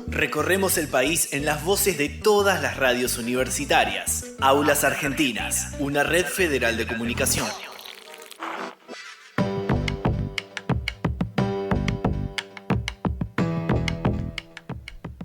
Recorremos el país en las voces de todas las radios universitarias. Aulas Argentinas, una red federal de comunicación.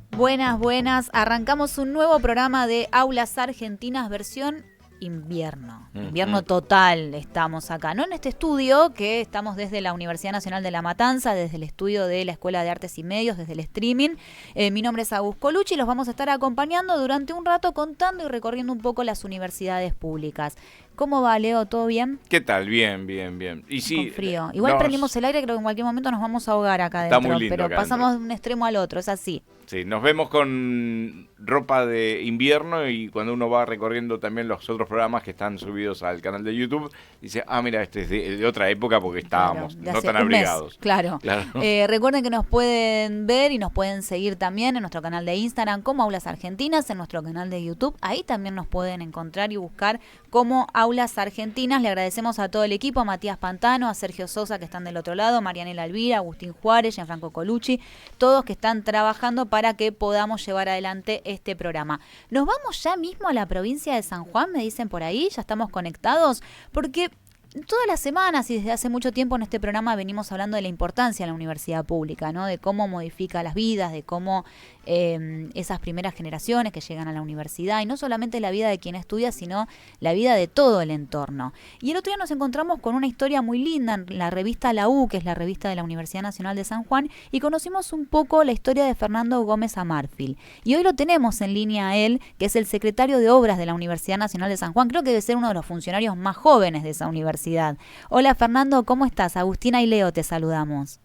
Buenas, buenas. Arrancamos un nuevo programa de Aulas Argentinas versión invierno. Invierno total estamos acá. No en este estudio, que estamos desde la Universidad Nacional de La Matanza, desde el estudio de la Escuela de Artes y Medios, desde el streaming. Mi nombre es Agus Colucci y los vamos a estar acompañando durante un rato contando y recorriendo un poco las universidades públicas. ¿Cómo va, Leo? ¿Todo bien? ¿Qué tal? Bien, bien, bien. Y sí, con frío. Igual prendimos el aire, creo que en cualquier momento nos vamos a ahogar acá adentro. Está muy lindo pero acá pasamos adentro. de un extremo al otro, es así. Sí, nos vemos con ropa de invierno y cuando uno va recorriendo también los otros programas que están subidos al canal de YouTube, dice, mira, este es de otra época porque estábamos Claro, no tan abrigados. Claro. Recuerden que nos pueden ver y nos pueden seguir también en nuestro canal de Instagram como Aulas Argentinas, en nuestro canal de YouTube. Ahí también nos pueden encontrar y buscar como Aulas Argentinas. Le agradecemos a todo el equipo, a Matías Pantano, a Sergio Sosa que están del otro lado, Marianela Elvira, Agustín Juárez, Gianfranco Colucci, todos que están trabajando para que podamos llevar adelante este programa. Nos vamos ya mismo a la provincia de San Juan, me dicen por ahí, ya estamos conectados, porque todas las semanas y desde hace mucho tiempo en este programa venimos hablando de la importancia de la universidad pública, ¿no? De cómo modifica las vidas, de cómo esas primeras generaciones que llegan a la universidad, y no solamente la vida de quien estudia, sino la vida de todo el entorno. Y el otro día nos encontramos con una historia muy linda en la revista La U, que es la revista de la Universidad Nacional de San Juan, y conocimos un poco la historia de Fernando Gómez Amarfil. Y hoy lo tenemos en línea a él, que es el secretario de Obras de la Universidad Nacional de San Juan. Creo que debe ser uno de los funcionarios más jóvenes de esa universidad. Hola Fernando, ¿cómo estás? Agustina y Leo te saludamos.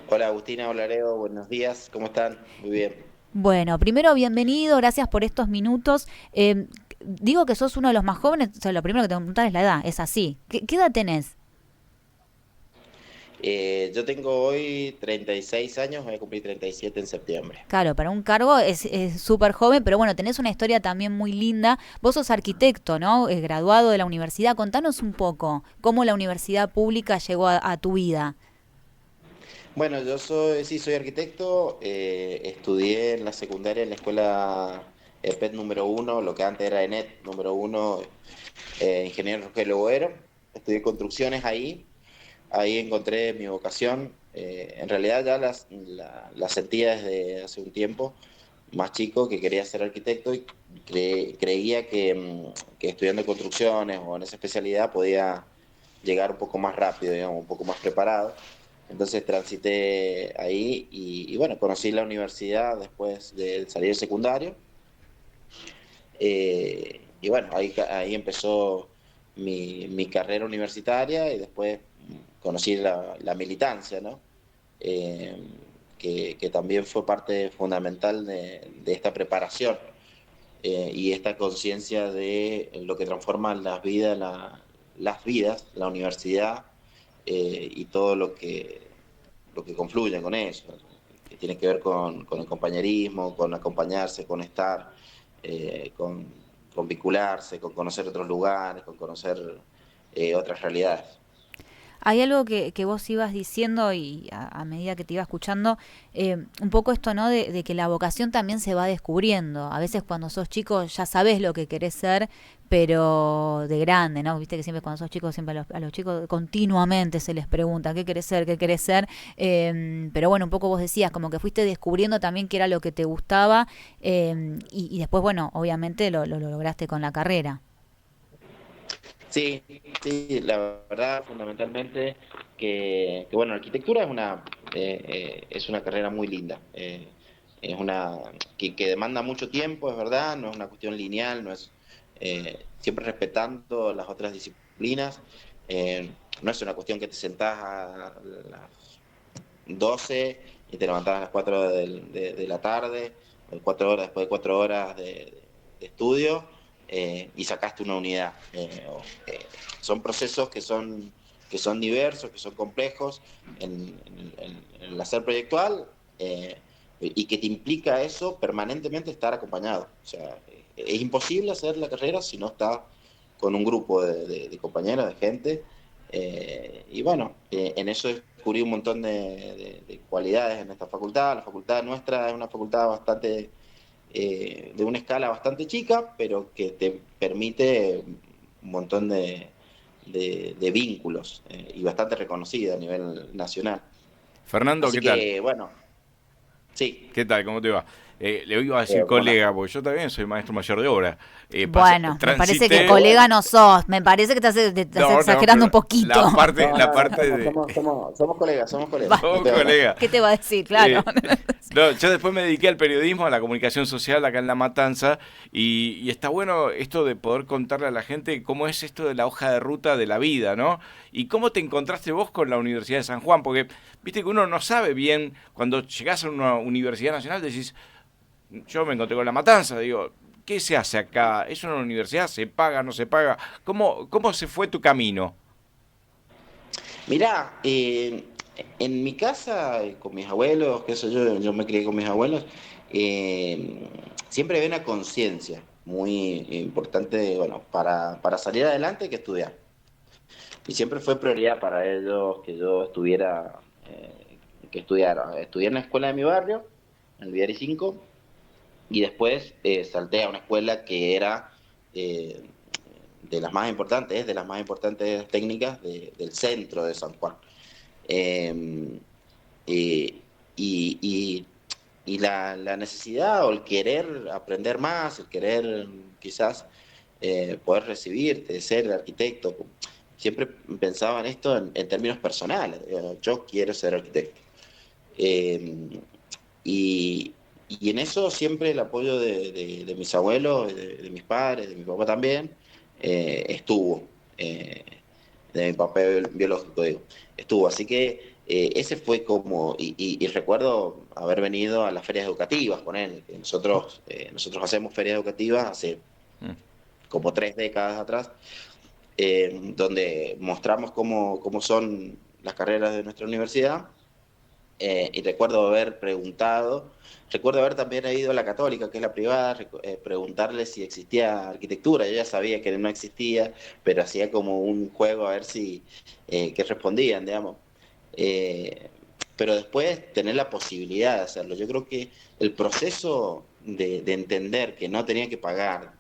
Hola Agustina, hola Leo, buenos días, ¿cómo están? Muy bien. Bueno, primero bienvenido, gracias por estos minutos. Digo que sos uno de los más jóvenes, o sea, lo primero que te voy a preguntar es la edad, es así. ¿Qué edad tenés? Yo tengo hoy 36 años, voy a cumplir 37 en septiembre. Claro, para un cargo es súper joven, pero bueno, tenés una historia también muy linda. Vos sos arquitecto, ¿no? Graduado de la universidad. Contanos un poco cómo la universidad pública llegó a tu vida. Bueno, soy arquitecto, estudié en la secundaria en la escuela EPET número uno, lo que antes era ENET número uno, ingeniero Rogelio Boero. Estudié construcciones ahí encontré mi vocación. En realidad ya la sentía desde hace un tiempo, más chico, que quería ser arquitecto y creía que estudiando construcciones o en esa especialidad podía llegar un poco más rápido, digamos, un poco más preparado. Entonces transité ahí y bueno, conocí la universidad después de salir del secundario. Y bueno, ahí empezó mi carrera universitaria y después conocí la militancia, ¿no? Eh, que también fue parte fundamental de esta preparación y esta conciencia de lo que transforma las vidas, la universidad y todo lo que confluye con eso, que tiene que ver con el compañerismo, con acompañarse, con estar, con vincularse, con conocer otros lugares, con conocer otras realidades. Hay algo que vos ibas diciendo y a medida que te iba escuchando, un poco esto, ¿no? De que la vocación también se va descubriendo. A veces cuando sos chico ya sabés lo que querés ser, pero de grande, ¿no? Viste que siempre cuando sos chico, siempre a los chicos continuamente se les pregunta, ¿qué querés ser? ¿Qué querés ser? Pero bueno, un poco vos decías, como que fuiste descubriendo también qué era lo que te gustaba y después, bueno, obviamente lo lograste con la carrera. Sí, sí, la verdad, fundamentalmente, bueno, arquitectura es una carrera muy linda. Es una que demanda mucho tiempo, es verdad, no es una cuestión lineal, no es siempre respetando las otras disciplinas. No es una cuestión que te sentás a las 12 y te levantás a las 4 de la tarde, o 4 horas, después de 4 horas de estudio, y sacaste una unidad. Son procesos que son diversos, que son complejos en el hacer proyectual, y que te implica eso permanentemente estar acompañado. O sea, es imposible hacer la carrera si no estás con un grupo de compañeros, de gente, y bueno, en eso es descubrí un montón de cualidades en esta facultad. La facultad nuestra es una facultad bastante, de una escala bastante chica, pero que te permite un montón de vínculos y bastante reconocida a nivel nacional. Fernando, Así ¿qué tal? que, bueno, sí. ¿Qué tal? ¿Cómo te va? Le iba a decir Bueno, colega, porque yo también soy maestro mayor de obra. Bueno, me parece que transité... colega no sos. Me parece que estás No, exagerando un pero poquito. la parte de... somos colegas, somos colegas. Va. Somos colegas. ¿Qué te va a decir? Claro. No, yo después me dediqué al periodismo, a la comunicación social acá en La Matanza, y está bueno esto de poder contarle a la gente cómo es esto de la hoja de ruta de la vida, ¿no? Y cómo te encontraste vos con la Universidad de San Juan, porque viste que uno no sabe bien, cuando llegás a una universidad nacional decís, yo me encontré con La Matanza, digo, ¿qué se hace acá? ¿Es una universidad? ¿Se paga? ¿No se paga? ¿Cómo se fue tu camino? Mirá, en mi casa, con mis abuelos, qué sé yo me crié con mis abuelos, siempre había una conciencia muy importante, bueno, para salir adelante hay que estudiar. Y siempre fue prioridad para ellos que yo estuviera, que estudiara. Estudié en la escuela de mi barrio, en el Viari 5, y después salté a una escuela que era eh, de las más importantes, es de las más importantes técnicas del centro de San Juan. Eh, y, y, y la necesidad o el querer aprender más, el querer quizás poder recibirte, ser arquitecto, siempre pensaba en esto en términos personales. Yo quiero ser arquitecto. Eh, y, y en eso siempre el apoyo de mis abuelos, de mis padres, de mi papá también, estuvo. De mi papá biológico, digo, estuvo. Así que ese fue como, y recuerdo haber venido a las ferias educativas con él. Nosotros hacemos ferias educativas hace como 3 décadas atrás, donde mostramos cómo son las carreras de nuestra universidad. Y recuerdo haber también ido a la Católica, que es la privada, preguntarle si existía arquitectura. Yo ya sabía que no existía, pero hacía como un juego a ver si, qué respondían, digamos. Eh, pero después tener la posibilidad de hacerlo. Yo creo que el proceso de entender que no tenía que pagar,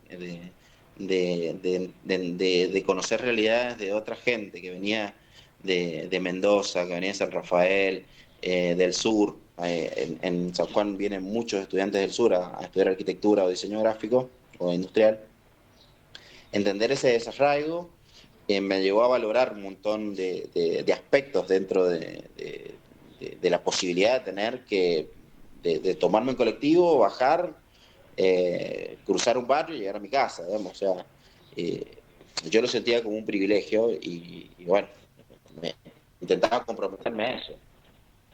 de conocer realidades de otra gente que venía de Mendoza, que venía de San Rafael, del sur. En San Juan vienen muchos estudiantes del sur a estudiar arquitectura o diseño gráfico o industrial. Entender ese desarraigo me llevó a valorar un montón de aspectos dentro de la posibilidad de tener de tomarme en colectivo, bajar, cruzar un barrio y llegar a mi casa, digamos. O sea, yo lo sentía como un privilegio y bueno, intentaba comprometerme a eso.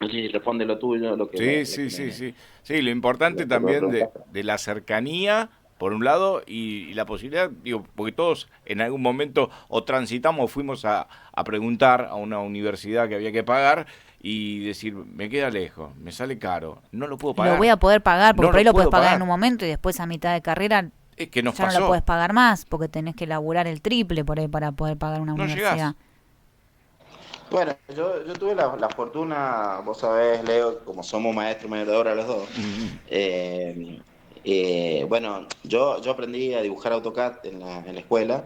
No sé si responde lo tuyo, lo que Sí, me, sí, sí, sí. Sí, lo importante lo que me también preguntaste. de la cercanía, por un lado, y la posibilidad, digo, porque todos en algún momento o transitamos, fuimos a preguntar a una universidad que había que pagar y decir, me queda lejos, me sale caro, no lo puedo Lo pagar. voy a poder pagar, porque No por ahí lo lo puedes puedo pagar pagar. en un momento y después a mitad de carrera Es que nos ya no lo pasó, puedes pagar más, porque tenés que laburar el triple por ahí para poder pagar una no universidad. llegás. Bueno, yo tuve la fortuna, vos sabés, Leo, como somos maestros mayor de obra los dos. eh, bueno, yo aprendí a dibujar AutoCAD en la escuela,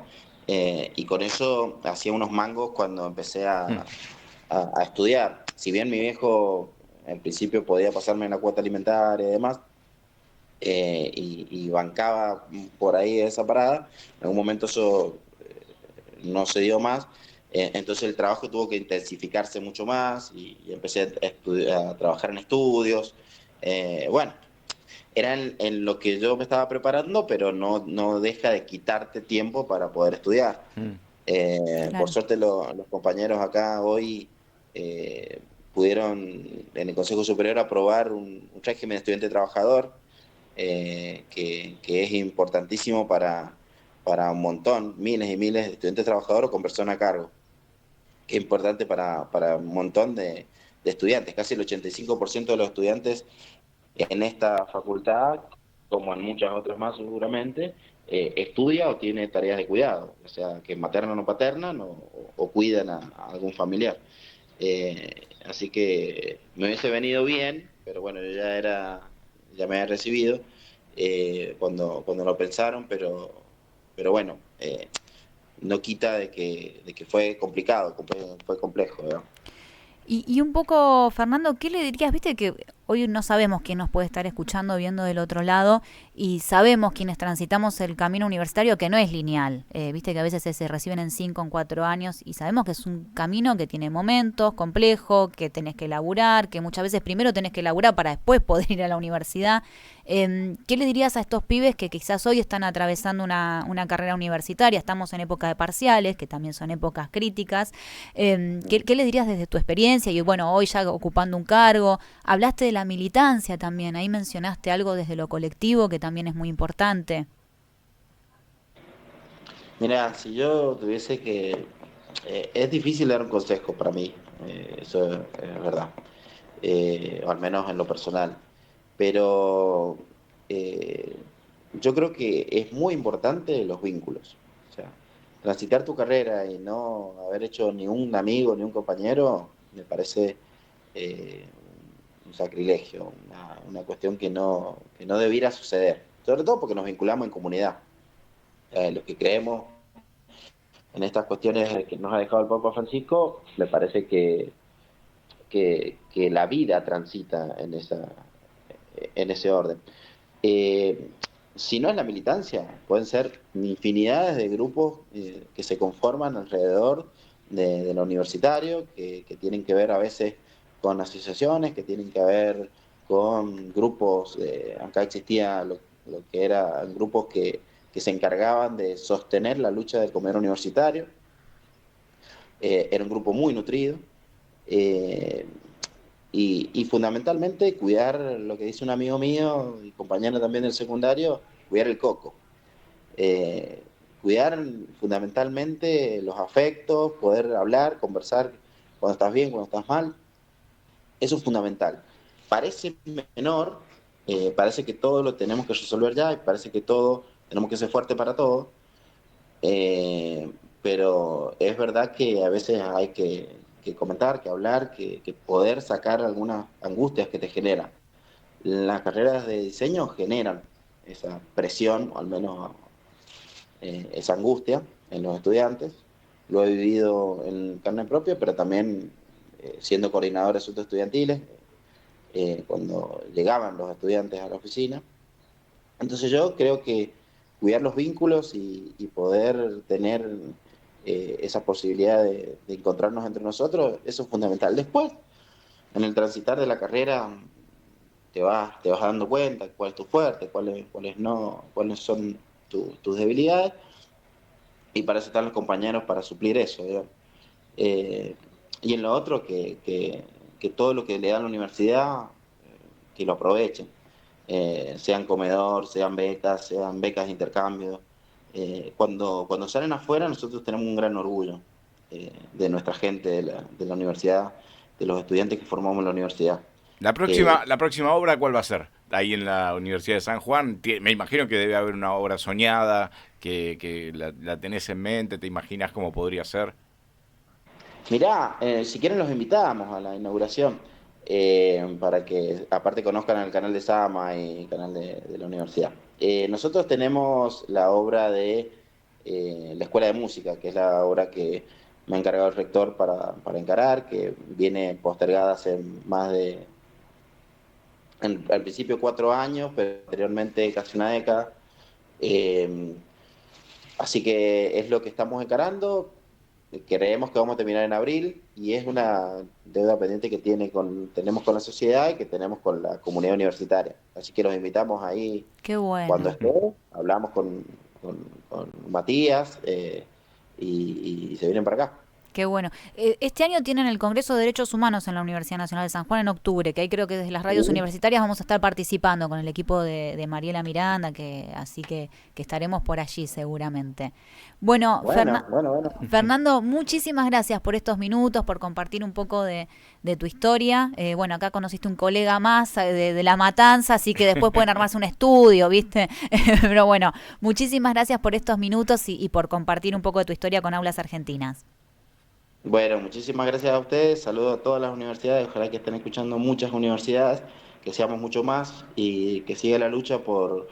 y con eso hacía unos mangos cuando empecé a estudiar. Si bien mi viejo en principio podía pasarme la cuota alimentaria y demás, y bancaba por ahí esa parada, en algún momento eso no se dio más. Entonces el trabajo tuvo que intensificarse mucho más y empecé a trabajar en estudios. Bueno, era en lo que yo me estaba preparando, pero no deja de quitarte tiempo para poder estudiar. Por Claro. suerte los compañeros acá hoy eh, pudieron en el Consejo Superior aprobar un régimen de estudiante trabajador, que es importantísimo para un montón, miles y miles de estudiantes trabajadores con persona a cargo, que es importante para un montón de estudiantes. Casi el 85% de los estudiantes en esta facultad, como en muchas otras más seguramente, estudia o tiene tareas de cuidado, o sea, que maternan o paternan o cuidan a algún familiar. Así que me hubiese venido bien, pero bueno, yo ya me había recibido cuando lo pensaron, pero bueno, no quita de que fue complicado, fue complejo, ¿verdad? Y un poco, Fernando, ¿qué le dirías? Viste que hoy no sabemos quién nos puede estar escuchando, viendo del otro lado, y sabemos quienes transitamos el camino universitario que no es lineal. Viste que a veces se reciben en 5, en 4 años, y sabemos que es un camino que tiene momentos, complejo, que tenés que laburar, que muchas veces primero tenés que laburar para después poder ir a la universidad. ¿Qué le dirías a estos pibes que quizás hoy están atravesando una carrera universitaria? Estamos en época de parciales, que también son épocas críticas. ¿Qué le dirías desde tu experiencia? Y bueno, hoy ya ocupando un cargo, hablaste de la militancia también, ahí mencionaste algo desde lo colectivo que también es muy importante. Mira, si yo tuviese que... es difícil dar un consejo para mí, eso es verdad, o al menos en lo personal, pero eh, yo creo que es muy importante los vínculos. O sea, transitar tu carrera y no haber hecho ni un amigo ni un compañero me parece eh, un sacrilegio, una cuestión que no debiera suceder, sobre todo porque nos vinculamos en comunidad. Los que creemos en estas cuestiones que nos ha dejado el Papa Francisco, me parece que la vida transita en ese orden. Eh, si no es la militancia, pueden ser infinidades de grupos que se conforman alrededor de lo universitario, que tienen que ver a veces con asociaciones, que tienen que ver con grupos, acá existía lo que eran grupos que se encargaban de sostener la lucha del comedor universitario. Era un grupo muy nutrido. eh, y fundamentalmente cuidar lo que dice un amigo mío y compañero también del secundario, cuidar el coco. Eh, Cuidar fundamentalmente los afectos, poder hablar, conversar cuando estás bien, cuando estás mal. Eso es fundamental. Parece menor, parece que todo lo tenemos que resolver ya y parece que todo tenemos que ser fuerte para todo, eh, pero es verdad que a veces hay que comentar, que hablar, que poder sacar algunas angustias que te generan. Las carreras de diseño generan esa presión, o al menos esa angustia en los estudiantes. Lo he vivido en carne propia, pero también siendo coordinador de asuntos estudiantiles, cuando llegaban los estudiantes a la oficina. Entonces yo creo que cuidar los vínculos y poder tener esa posibilidad de encontrarnos entre nosotros, eso es fundamental. Después, en el transitar de la carrera, te vas dando cuenta cuál es tu fuerte, cuáles no, cuáles son tus debilidades, y para eso están los compañeros para suplir eso, ¿verdad? Eh, y en lo otro, que todo lo que le da la universidad, que lo aprovechen, sean comedor, sean becas de intercambio. Cuando salen afuera, nosotros tenemos un gran orgullo de nuestra gente de la universidad, de los estudiantes que formamos en la universidad. Eh, La próxima obra, ¿cuál va a ser? Ahí en la Universidad de San Juan, me imagino que debe haber una obra soñada, que la tenés en mente, te imaginas cómo podría ser. Mirá, si quieren los invitamos a la inauguración, para que aparte conozcan el canal de Sama y el canal de la universidad. Nosotros tenemos la obra de la Escuela de Música, que es la obra que me ha encargado el rector para encarar, que viene postergada hace más de, al principio 4 años, pero anteriormente casi una década. Eh, Así que es lo que estamos encarando. Creemos que vamos a terminar en abril y es una deuda pendiente que tenemos con la sociedad y que tenemos con la comunidad universitaria. Así que los invitamos ahí Qué cuando bueno. esté. Hablamos con Matías, y se vienen para acá. Qué bueno. Este año tienen el Congreso de Derechos Humanos en la Universidad Nacional de San Juan en octubre, que ahí creo que desde las radios Uh, universitarias vamos a estar participando con el equipo de Mariela Miranda, así que estaremos por allí seguramente. Bueno, bueno. Fernando, muchísimas gracias por estos minutos, por compartir un poco de tu historia. Bueno, acá conociste un colega más de La Matanza, así que después pueden armarse un estudio, ¿viste? Pero bueno, muchísimas gracias por estos minutos y por compartir un poco de tu historia con Aulas Argentinas. Bueno, muchísimas gracias a ustedes, saludo a todas las universidades, ojalá que estén escuchando muchas universidades, que seamos mucho más y que siga la lucha por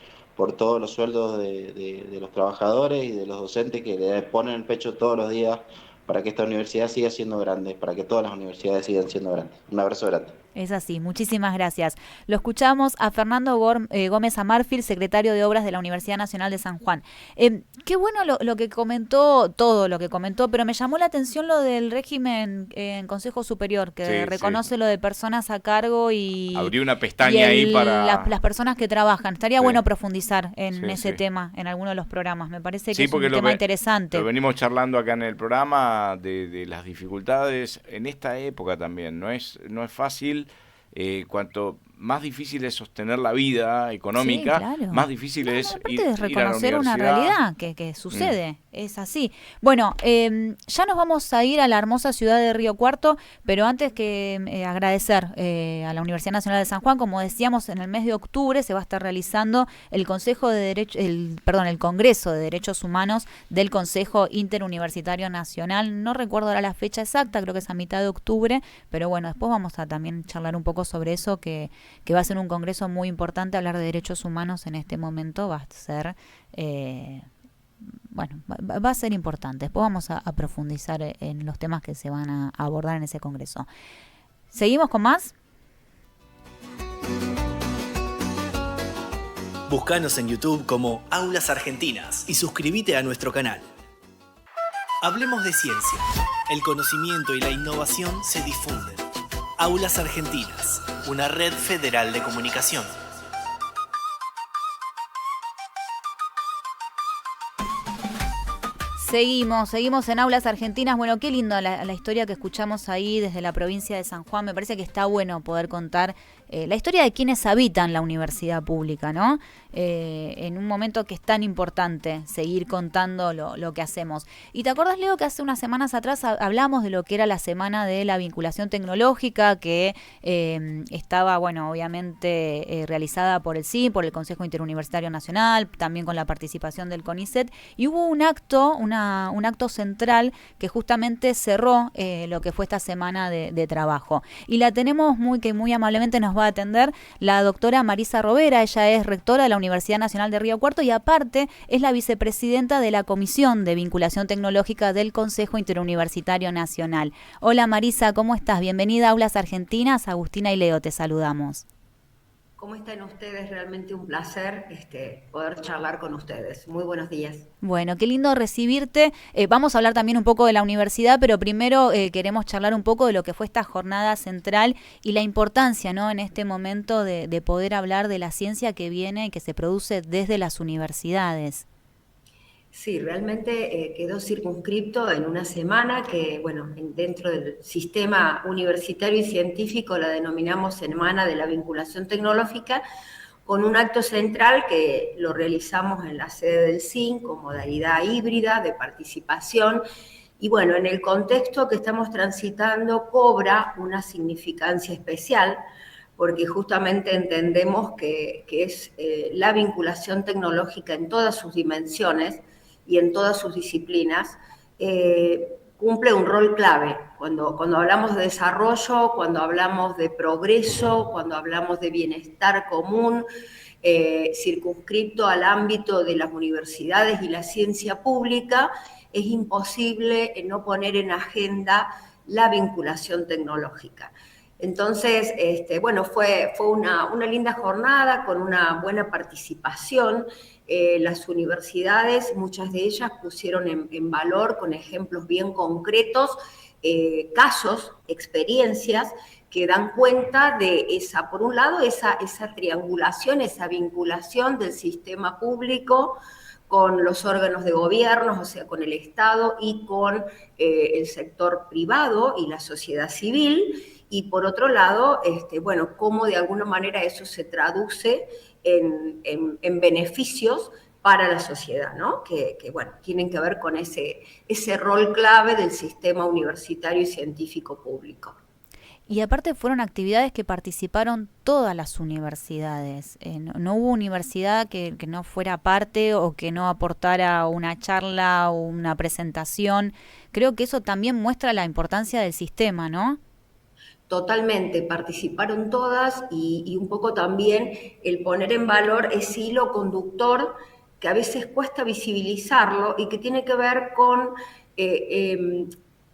todos los sueldos de los trabajadores y de los docentes que le ponen el pecho todos los días para que esta universidad siga siendo grande, para que todas las universidades sigan siendo grandes. Un abrazo grande. Es así, muchísimas gracias. Lo escuchamos a Fernando Gómez Amarfil, secretario de Obras de la Universidad Nacional de San Juan. Qué bueno lo que comentó, todo lo que comentó, pero me llamó la atención lo del régimen en Consejo Superior, que Sí, reconoce sí. lo de personas a cargo Abrí una y pestaña ahí las personas que trabajan. Estaría Sí, bueno profundizar en sí, ese sí. tema en alguno de los programas. Me parece que Sí, es porque un tema interesante. lo venimos charlando acá en el programa de las dificultades en esta época también. No es fácil. Cuanto más difícil es sostener la vida Sí, económica, claro. más difícil No, es aparte de ir a la reconocer una universidad. realidad que sucede, es así. Bueno, ya nos vamos a ir a la hermosa ciudad de Río Cuarto, pero antes que agradecer a la Universidad Nacional de San Juan, como decíamos, en el mes de octubre se va a estar realizando el Consejo de Derecho, el Congreso de Derechos Humanos del Consejo Interuniversitario Nacional. No recuerdo ahora la fecha exacta, creo que es a mitad de octubre, pero bueno, después vamos a también charlar un poco sobre eso, que va a ser un congreso muy importante. Hablar de derechos humanos en este momento va a ser, va a ser importante. Después vamos a profundizar en los temas que se van a abordar en ese congreso. ¿Seguimos con más? Búscanos en YouTube como Aulas Argentinas y suscríbete a nuestro canal. Hablemos de ciencia. El conocimiento y la innovación se difunden. Aulas Argentinas, una red federal de comunicación. Seguimos en Aulas Argentinas. Bueno, qué lindo la historia que escuchamos ahí desde la provincia de San Juan. Me parece que está bueno poder contar la historia de quienes habitan la universidad pública, ¿no? En un momento que es tan importante seguir contando lo que hacemos. ¿Y te acuerdas, Leo, que hace unas semanas atrás hablamos de lo que era la semana de la vinculación tecnológica, que estaba, bueno, obviamente realizada por el CIN, por el Consejo Interuniversitario Nacional, también con la participación del CONICET, y hubo un acto, un acto central que justamente cerró lo que fue esta semana de trabajo. Y la tenemos muy amablemente nos va a atender la doctora Marisa Rovera. Ella es rectora de la Universidad Nacional de Río Cuarto y aparte es la vicepresidenta de la Comisión de Vinculación Tecnológica del Consejo Interuniversitario Nacional. Hola Marisa, ¿cómo estás? Bienvenida a Aulas Argentinas. Agustina y Leo te saludamos. ¿Cómo están ustedes? Realmente un placer poder charlar con ustedes. Muy buenos días. Bueno, qué lindo recibirte. Vamos a hablar también un poco de la universidad, pero primero queremos charlar un poco de lo que fue esta jornada central y la importancia, ¿no?, en este momento de poder hablar de la ciencia que viene y que se produce desde las universidades. Sí, realmente quedó circunscripto en una semana que, bueno, dentro del sistema universitario y científico la denominamos Semana de la Vinculación Tecnológica, con un acto central que lo realizamos en la sede del CIN con modalidad híbrida de participación. Y bueno, en el contexto que estamos transitando cobra una significancia especial, porque justamente entendemos que es la vinculación tecnológica en todas sus dimensiones y en todas sus disciplinas, cumple un rol clave. Cuando hablamos de desarrollo, cuando hablamos de progreso, cuando hablamos de bienestar común, circunscripto al ámbito de las universidades y la ciencia pública, es imposible no poner en agenda la vinculación tecnológica. Entonces, bueno, fue una linda jornada con una buena participación. Las universidades, muchas de ellas pusieron en valor con ejemplos bien concretos, casos, experiencias que dan cuenta de esa, por un lado, esa triangulación, esa vinculación del sistema público con los órganos de gobierno, o sea, con el Estado y con el sector privado y la sociedad civil. Y por otro lado, bueno, cómo de alguna manera eso se traduce en beneficios para la sociedad, ¿no? Que bueno, tienen que ver con ese rol clave del sistema universitario y científico público. Y aparte fueron actividades que participaron todas las universidades. No hubo universidad que no fuera parte o que no aportara una charla o una presentación. Creo que eso también muestra la importancia del sistema, ¿no? Totalmente, participaron todas y un poco también el poner en valor ese hilo conductor que a veces cuesta visibilizarlo y que tiene que ver con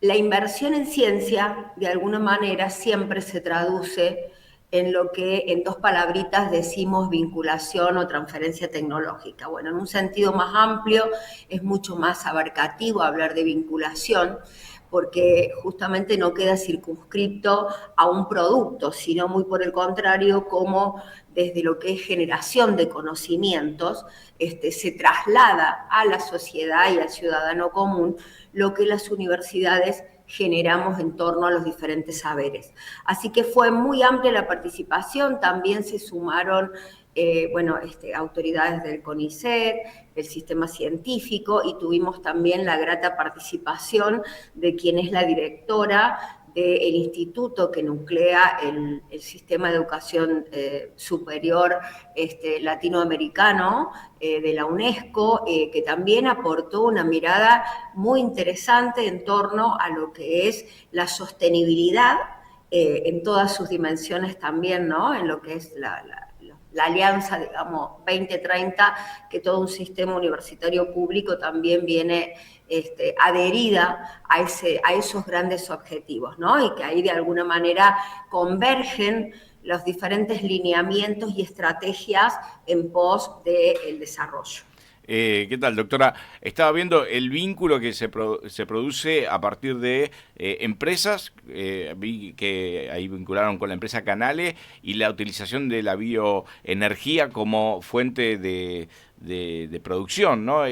la inversión en ciencia. De alguna manera siempre se traduce en lo que en dos palabritas decimos vinculación o transferencia tecnológica. Bueno, en un sentido más amplio es mucho más abarcativo hablar de vinculación, porque justamente no queda circunscripto a un producto, sino muy por el contrario, como desde lo que es generación de conocimientos, se traslada a la sociedad y al ciudadano común lo que las universidades generamos en torno a los diferentes saberes. Así que fue muy amplia la participación, también se sumaron autoridades del CONICET, del sistema científico, y tuvimos también la grata participación de quien es la directora del instituto que nuclea el sistema de educación superior latinoamericano de la UNESCO, que también aportó una mirada muy interesante en torno a lo que es la sostenibilidad en todas sus dimensiones también, ¿no? En lo que es la alianza, digamos, 2030, que todo un sistema universitario público también viene adherida a esos grandes objetivos, ¿no? Y que ahí de alguna manera convergen los diferentes lineamientos y estrategias en pos del desarrollo. ¿Qué tal, doctora? Estaba viendo el vínculo que se produce a partir de empresas, vi que ahí vincularon con la empresa Canale y la utilización de la bioenergía como fuente de producción, ¿no?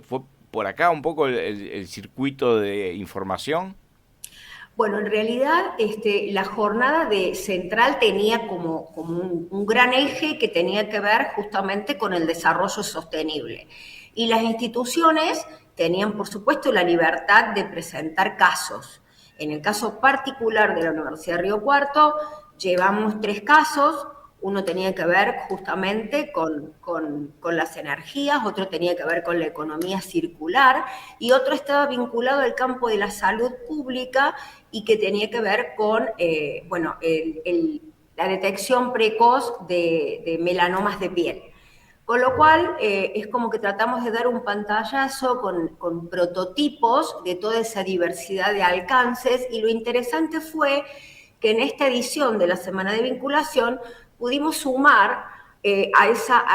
¿Fue por acá un poco el circuito de información? Bueno, en realidad la jornada de Central tenía como un gran eje que tenía que ver justamente con el desarrollo sostenible. Y las instituciones tenían, por supuesto, la libertad de presentar casos. En el caso particular de la Universidad de Río Cuarto, llevamos 3 casos. Uno tenía que ver justamente con las energías, otro tenía que ver con la economía circular y otro estaba vinculado al campo de la salud pública y que tenía que ver con la detección precoz de melanomas de piel. Con lo cual es como que tratamos de dar un pantallazo con prototipos de toda esa diversidad de alcances, y lo interesante fue que en esta edición de la Semana de Vinculación pudimos sumar a esa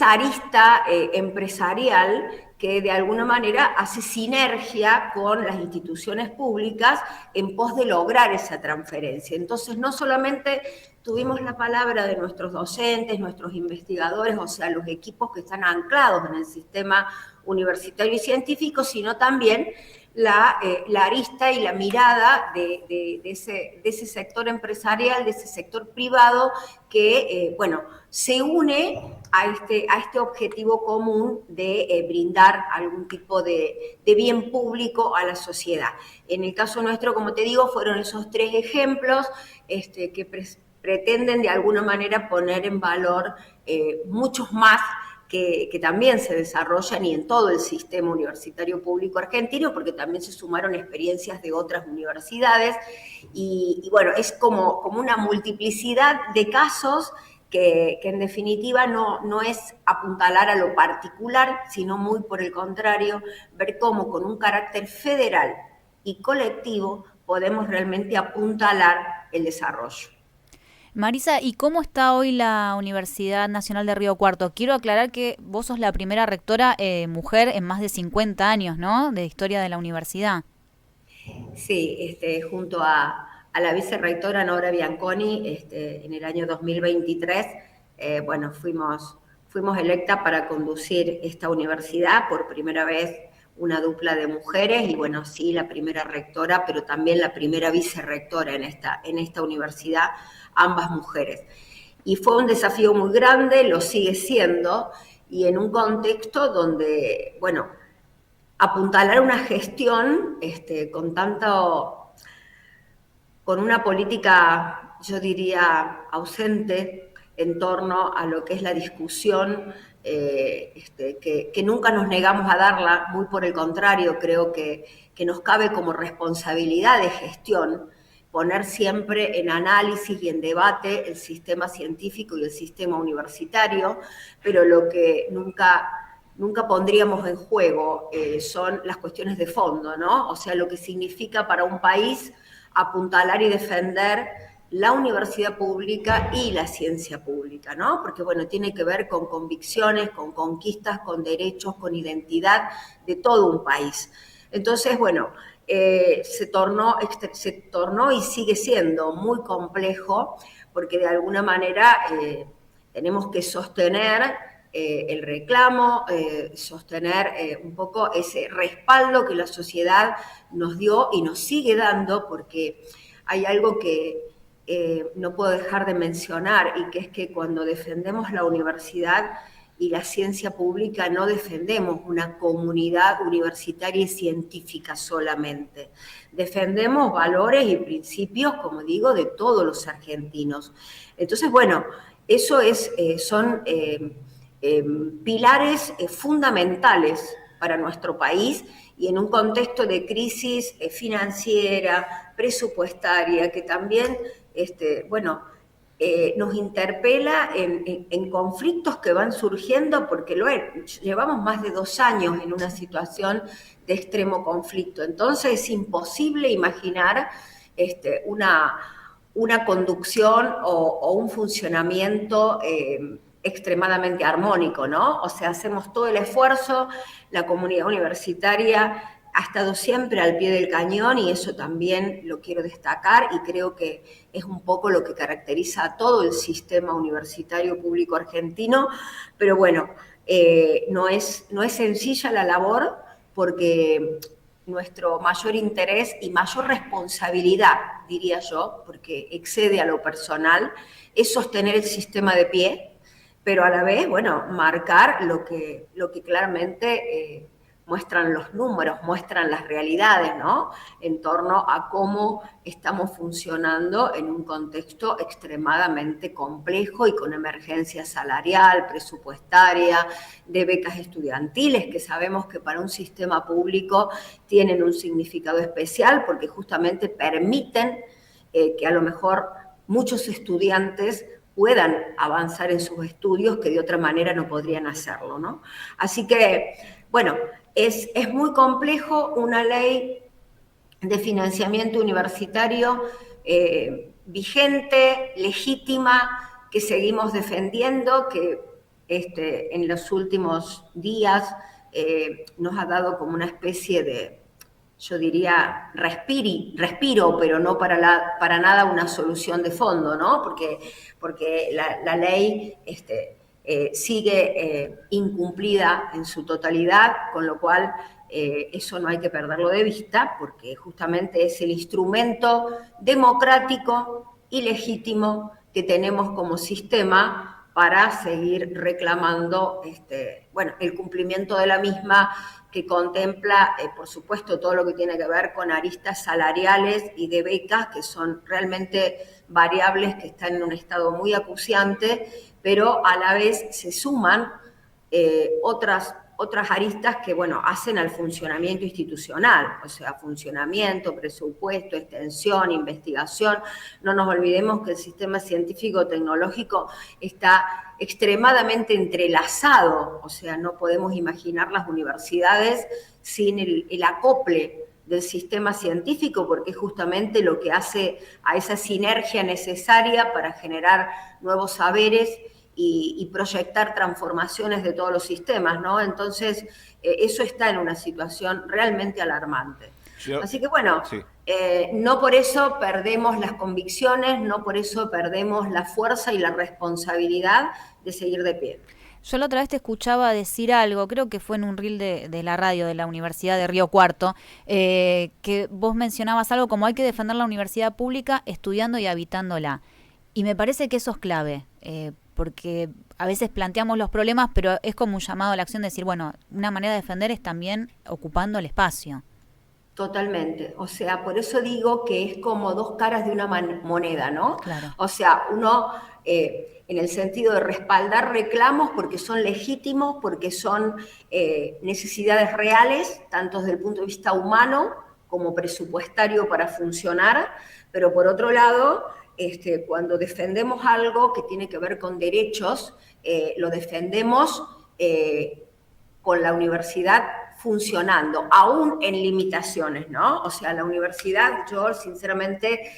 arista empresarial que de alguna manera hace sinergia con las instituciones públicas en pos de lograr esa transferencia. Entonces, no solamente tuvimos la palabra de nuestros docentes, nuestros investigadores, o sea, los equipos que están anclados en el sistema universitario y científico, sino también la arista y la mirada de ese sector empresarial, de ese sector privado que, se une a este objetivo común de brindar algún tipo de bien público a la sociedad. En el caso nuestro, como te digo, fueron esos 3 ejemplos que pretenden de alguna manera poner en valor muchos más que también se desarrollan y en todo el sistema universitario público argentino, porque también se sumaron experiencias de otras universidades y bueno, es como una multiplicidad de casos que en definitiva no es apuntalar a lo particular, sino muy por el contrario, ver cómo con un carácter federal y colectivo podemos realmente apuntalar el desarrollo. Marisa, ¿y cómo está hoy la Universidad Nacional de Río Cuarto? Quiero aclarar que vos sos la primera rectora mujer en más de 50 años, ¿no?, de historia de la universidad. Sí, junto a la vicerrectora Nora Bianconi, en el año 2023, fuimos electas para conducir esta universidad por primera vez, una dupla de mujeres y bueno, sí, la primera rectora, pero también la primera vicerrectora en esta universidad, ambas mujeres. Y fue un desafío muy grande, lo sigue siendo, y en un contexto donde, apuntalar una gestión con con una política, yo diría, ausente en torno a lo que es la discusión, que nunca nos negamos a darla, muy por el contrario, creo que nos cabe como responsabilidad de gestión poner siempre en análisis y en debate el sistema científico y el sistema universitario, pero lo que nunca pondríamos en juego son las cuestiones de fondo, ¿no? O sea, lo que significa para un país apuntalar y defender la universidad pública y la ciencia pública, ¿no? Porque, bueno, tiene que ver con convicciones, con conquistas, con derechos, con identidad de todo un país. Entonces, bueno, se tornó y sigue siendo muy complejo porque de alguna manera tenemos que sostener el reclamo, sostener un poco ese respaldo que la sociedad nos dio y nos sigue dando, porque hay algo que no puedo dejar de mencionar, y que es que cuando defendemos la universidad y la ciencia pública no defendemos una comunidad universitaria y científica solamente. Defendemos valores y principios, como digo, de todos los argentinos. Entonces, bueno, eso son pilares fundamentales para nuestro país, y en un contexto de crisis financiera, presupuestaria, que también, nos interpela en conflictos que van surgiendo, porque llevamos más de 2 años en una situación de extremo conflicto. Entonces es imposible imaginar una conducción o un funcionamiento extremadamente armónico, ¿no? O sea, hacemos todo el esfuerzo, la comunidad universitaria ha estado siempre al pie del cañón, y eso también lo quiero destacar, y creo que es un poco lo que caracteriza a todo el sistema universitario público argentino. Pero bueno, no es sencilla la labor, porque nuestro mayor interés y mayor responsabilidad, diría yo, porque excede a lo personal, es sostener el sistema de pie, pero a la vez, bueno, marcar lo que claramente muestran los números, muestran las realidades, ¿no? En torno a cómo estamos funcionando en un contexto extremadamente complejo y con emergencia salarial, presupuestaria, de becas estudiantiles, que sabemos que para un sistema público tienen un significado especial, porque justamente permiten que a lo mejor muchos estudiantes puedan avanzar en sus estudios que de otra manera no podrían hacerlo, ¿no? Así que, bueno, es muy complejo una ley de financiamiento universitario vigente, legítima, que seguimos defendiendo, que en los últimos días nos ha dado como una especie de, yo diría, respiro, pero no para nada una solución de fondo, ¿no? Porque la ley sigue incumplida en su totalidad, con lo cual eso no hay que perderlo de vista, porque justamente es el instrumento democrático y legítimo que tenemos como sistema para seguir reclamando el cumplimiento de la misma, que contempla, por supuesto, todo lo que tiene que ver con aristas salariales y de becas, que son realmente variables que están en un estado muy acuciante, pero a la vez se suman otras aristas que, bueno, hacen al funcionamiento institucional, o sea, funcionamiento, presupuesto, extensión, investigación. No nos olvidemos que el sistema científico-tecnológico está extremadamente entrelazado, o sea, no podemos imaginar las universidades sin el acople del sistema científico, porque es justamente lo que hace a esa sinergia necesaria para generar nuevos saberes y proyectar transformaciones de todos los sistemas, ¿no? Entonces, eso está en una situación realmente alarmante. Así que, bueno, sí. No por eso perdemos las convicciones, no por eso perdemos la fuerza y la responsabilidad de seguir de pie. Yo la otra vez te escuchaba decir algo, creo que fue en un reel de la radio de la Universidad de Río Cuarto, que vos mencionabas algo como hay que defender la universidad pública estudiando y habitándola. Y me parece que eso es clave, porque a veces planteamos los problemas, pero es como un llamado a la acción de decir, bueno, una manera de defender es también ocupando el espacio. Totalmente. O sea, por eso digo que es como dos caras de una moneda, ¿no? Claro. O sea, uno en el sentido de respaldar reclamos porque son legítimos, porque son necesidades reales, tanto desde el punto de vista humano como presupuestario para funcionar, pero por otro lado, cuando defendemos algo que tiene que ver con derechos, lo defendemos con la universidad funcionando, aún en limitaciones, ¿no? O sea, la universidad, yo sinceramente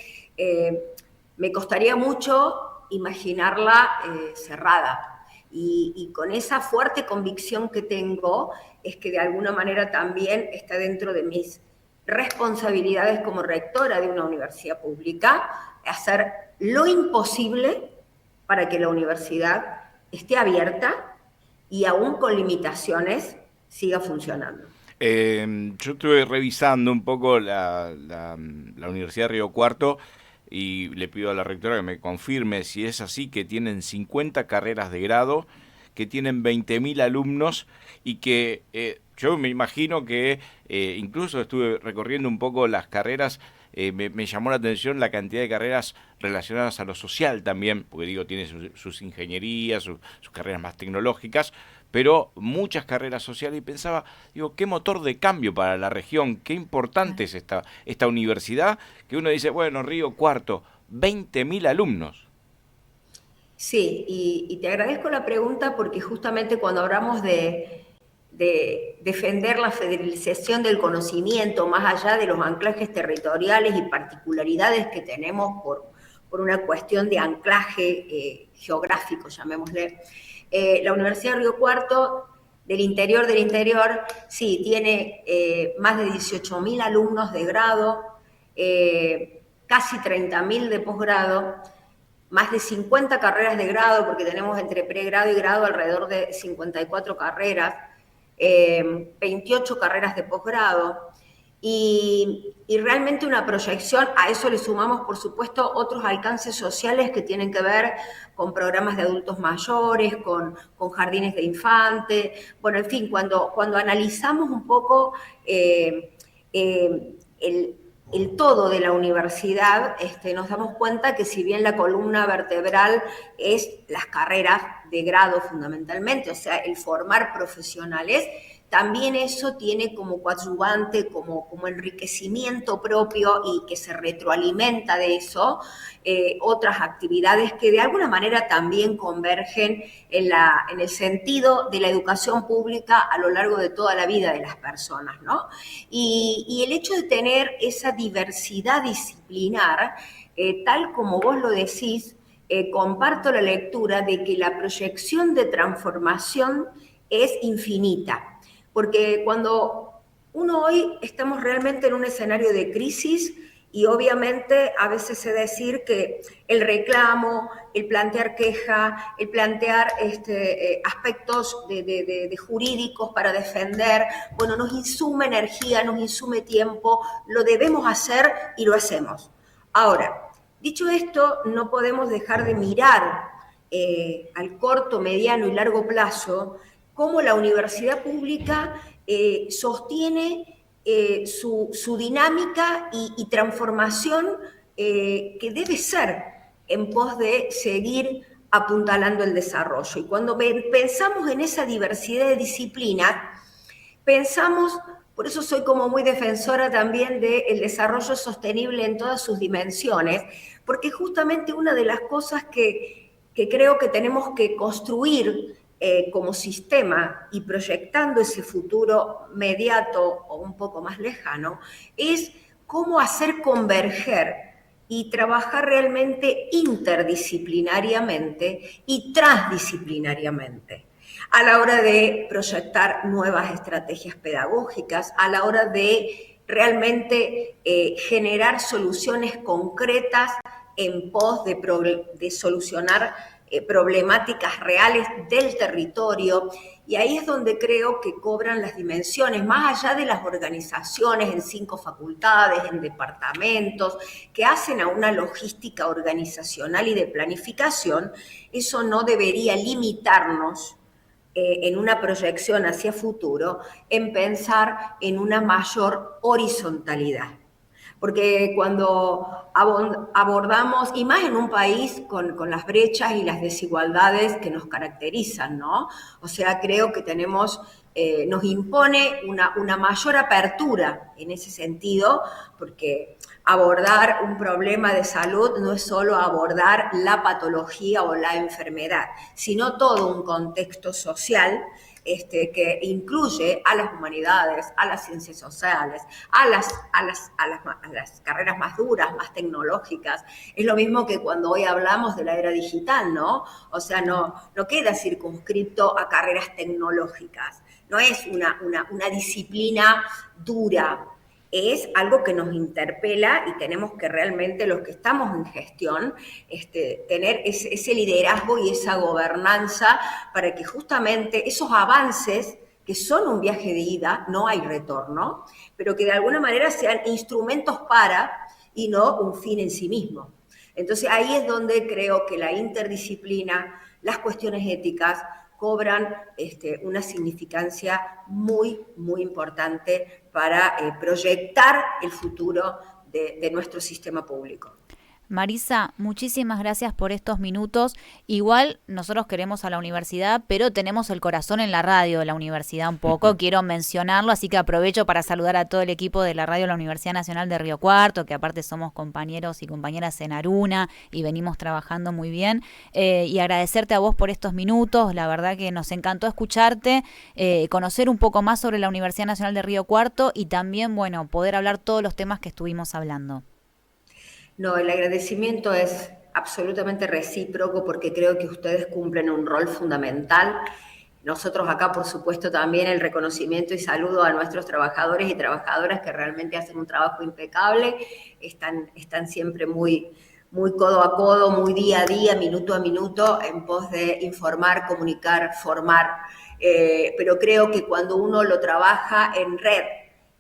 me costaría mucho imaginarla cerrada. Y con esa fuerte convicción que tengo, es que de alguna manera también está dentro de mis responsabilidades como rectora de una universidad pública, hacer lo imposible para que la universidad esté abierta y aún con limitaciones siga funcionando. Yo estuve revisando un poco la Universidad de Río Cuarto y le pido a la rectora que me confirme si es así, que tienen 50 carreras de grado, que tienen 20.000 alumnos y que yo me imagino que incluso estuve recorriendo un poco las carreras. Me llamó la atención la cantidad de carreras relacionadas a lo social también, porque digo, tiene sus ingenierías, sus carreras más tecnológicas, pero muchas carreras sociales, y pensaba, digo, qué motor de cambio para la región, qué importante es esta universidad, que uno dice, bueno, Río Cuarto, 20.000 alumnos. Sí, y te agradezco la pregunta porque justamente cuando hablamos de defender la federalización del conocimiento, más allá de los anclajes territoriales y particularidades que tenemos por una cuestión de anclaje geográfico, llamémosle, la Universidad de Río Cuarto, del interior, sí, tiene más de 18.000 alumnos de grado, casi 30.000 de posgrado, más de 50 carreras de grado, porque tenemos entre pregrado y grado alrededor de 54 carreras, 28 carreras de posgrado, y realmente una proyección. A eso le sumamos, por supuesto, otros alcances sociales que tienen que ver con programas de adultos mayores, con jardines de infantes. Bueno, en fin, cuando analizamos un poco el todo de la universidad, nos damos cuenta que si bien la columna vertebral es las carreras de grado fundamentalmente, o sea, el formar profesionales, también eso tiene como coadyuvante, como enriquecimiento propio y que se retroalimenta de eso, otras actividades que de alguna manera también convergen en el sentido de la educación pública a lo largo de toda la vida de las personas, ¿no? Y el hecho de tener esa diversidad disciplinar, tal como vos lo decís, comparto la lectura de que la proyección de transformación es infinita. Porque cuando uno hoy estamos realmente en un escenario de crisis y obviamente a veces se decir que el reclamo, el plantear queja, el plantear aspectos de jurídicos para defender, bueno, nos insume energía, nos insume tiempo, lo debemos hacer y lo hacemos. Ahora, dicho esto, no podemos dejar de mirar al corto, mediano y largo plazo cómo la universidad pública sostiene su dinámica y transformación que debe ser en pos de seguir apuntalando el desarrollo. Y cuando pensamos en esa diversidad de disciplinas, pensamos, por eso soy como muy defensora también del desarrollo sostenible en todas sus dimensiones, porque justamente una de las cosas que creo que tenemos que construir como sistema y proyectando ese futuro mediato o un poco más lejano, es cómo hacer converger y trabajar realmente interdisciplinariamente y transdisciplinariamente a la hora de proyectar nuevas estrategias pedagógicas, a la hora de realmente generar soluciones concretas en pos de solucionar problemáticas reales del territorio, y ahí es donde creo que cobran las dimensiones, más allá de las organizaciones en 5 facultades, en departamentos, que hacen a una logística organizacional y de planificación. Eso no debería limitarnos en una proyección hacia futuro, en pensar en una mayor horizontalidad. Porque cuando abordamos, y más en un país con las brechas y las desigualdades que nos caracterizan, ¿no? O sea, creo que nos impone una mayor apertura en ese sentido, porque abordar un problema de salud no es solo abordar la patología o la enfermedad, sino todo un contexto social que incluye a las humanidades, a las ciencias sociales, a las carreras más duras, más tecnológicas. Es lo mismo que cuando hoy hablamos de la era digital, ¿no? O sea, no queda circunscripto a carreras tecnológicas. No es una disciplina dura, es algo que nos interpela y tenemos que realmente, los que estamos en gestión, tener ese liderazgo y esa gobernanza para que justamente esos avances, que son un viaje de ida, no hay retorno, pero que de alguna manera sean instrumentos para y no un fin en sí mismo. Entonces ahí es donde creo que la interdisciplina, las cuestiones éticas, cobran una significancia muy, muy importante para proyectar el futuro de nuestro sistema público. Marisa, muchísimas gracias por estos minutos. Igual nosotros queremos a la universidad, pero tenemos el corazón en la radio de la universidad un poco. Quiero mencionarlo, así que aprovecho para saludar a todo el equipo de la radio de la Universidad Nacional de Río Cuarto, que aparte somos compañeros y compañeras en Aruna y venimos trabajando muy bien. Y agradecerte a vos por estos minutos. La verdad que nos encantó escucharte, conocer un poco más sobre la Universidad Nacional de Río Cuarto y también, bueno, poder hablar todos los temas que estuvimos hablando. No, el agradecimiento es absolutamente recíproco porque creo que ustedes cumplen un rol fundamental. Nosotros acá, por supuesto, también el reconocimiento y saludo a nuestros trabajadores y trabajadoras que realmente hacen un trabajo impecable, están siempre muy, muy codo a codo, muy día a día, minuto a minuto, en pos de informar, comunicar, formar. Pero creo que cuando uno lo trabaja en red